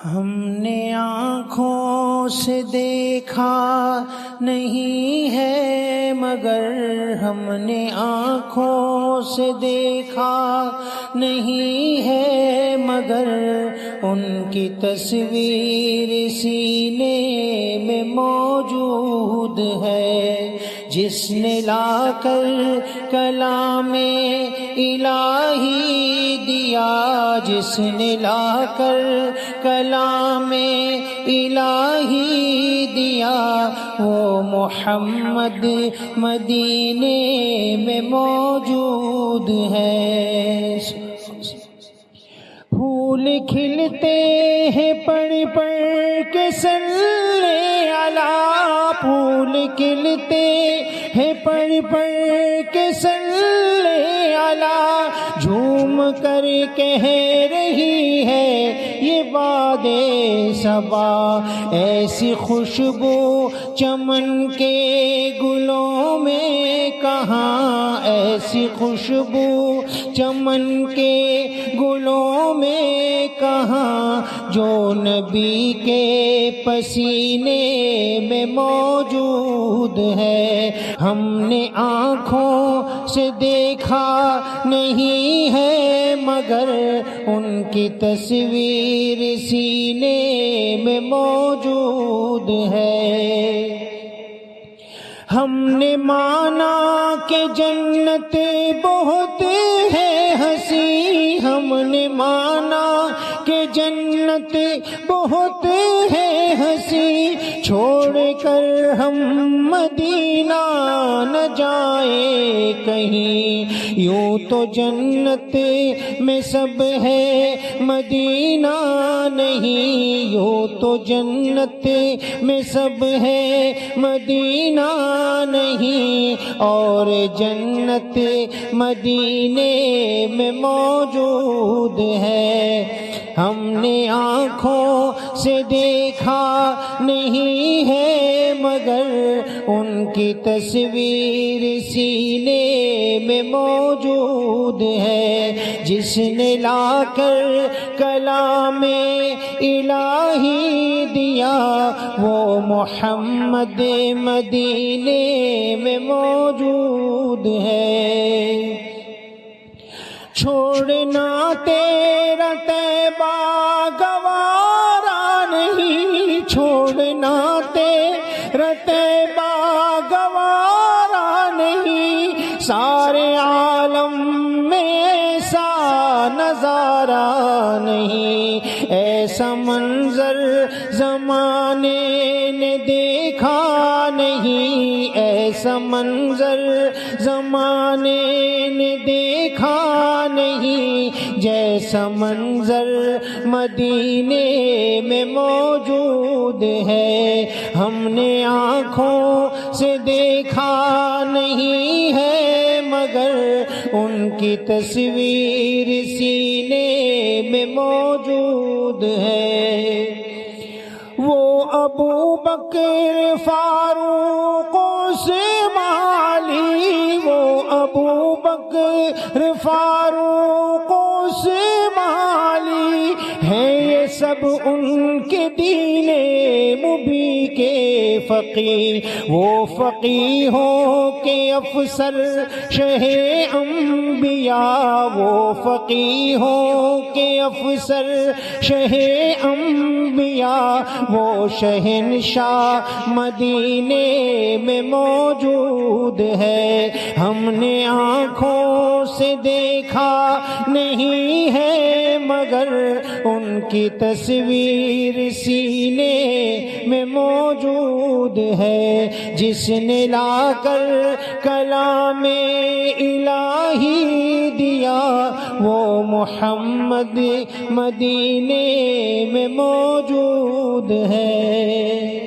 ہم نے آنکھوں سے دیکھا نہیں ہے مگر ہم نے آنکھوں سے دیکھا نہیں ہے مگر ان کی تصویر سینے میں موجود ہے، جس نے لا کر کلام الہی دیا، جس نے لا کر کلام الہی دیا، وہ محمد مدینے میں موجود ہے۔ پھول کھلتے ہیں پڑھ پڑھ کے صلی علی، پھول کھلتے ہیں پڑھ پڑھ کے صلی علی، جھوم کر کہہ رہی ہے یہ باد صبا، ایسی خوشبو چمن کے گلوں میں کہاں، ایسی خوشبو چمن کے گلوں میں کہاں، جو نبی کے پسینے میں موجود ہے۔ ہم نے آنکھوں سے دیکھا نہیں ہے مگر ان کی تصویر سینے میں موجود ہے۔ ہم نے مانا کہ جنت بہت ہے حسین، ہم نے مانا کہ جنت بہت ہے حسین، چھوڑ کر ہم مدینہ نہ جائیں کہیں، یوں تو جنت میں سب ہے مدینہ نہیں، یوں تو جنت میں سب ہے مدینہ نہیں، اور جنت مدینے میں موجود ہے۔ ہم نے آنکھوں سے دیکھا نہیں ہے مگر ان کی تصویر سینے میں موجود ہے، جس نے لا کر کلام الہی دیا، وہ محمد مدینے میں موجود ہے۔ چھوڑنا تیرا طیبہ گوارا نہیں، چھوڑنا تیرا طیبہ گوارا نہیں، سارے عالم میں ایسا نظارہ نہیں، ایسا منظر زمانے نے دیکھا نہیں، ایسا منظر زمانے نے دیکھا نہیں، جیسا منظر مدینے میں موجود ہے۔ ہم نے آنکھوں سے دیکھا نہیں ہے مگر ان کی تصویر سینے میں موجود ہے۔ وہ ابو بکر فاروق عثمان علی، وہ ابو بکر فاروق عثمان علی ہیں، یہ سب ان کے دین مبی کے فقیر، وہ فقیہوں کے افسر شہ انبیاء، وہ فقیہوں کے افسر شہ انبیاء، وہ شہنشاہ مدینے میں موجود ہے۔ ہم نے آنکھوں سے دیکھا نہیں ہے مگر ان کی تصویر سینے میں موجود ہے، جس نے لا کر کلام الہی دیا، وہ محمد مدینے میں موجود ہے۔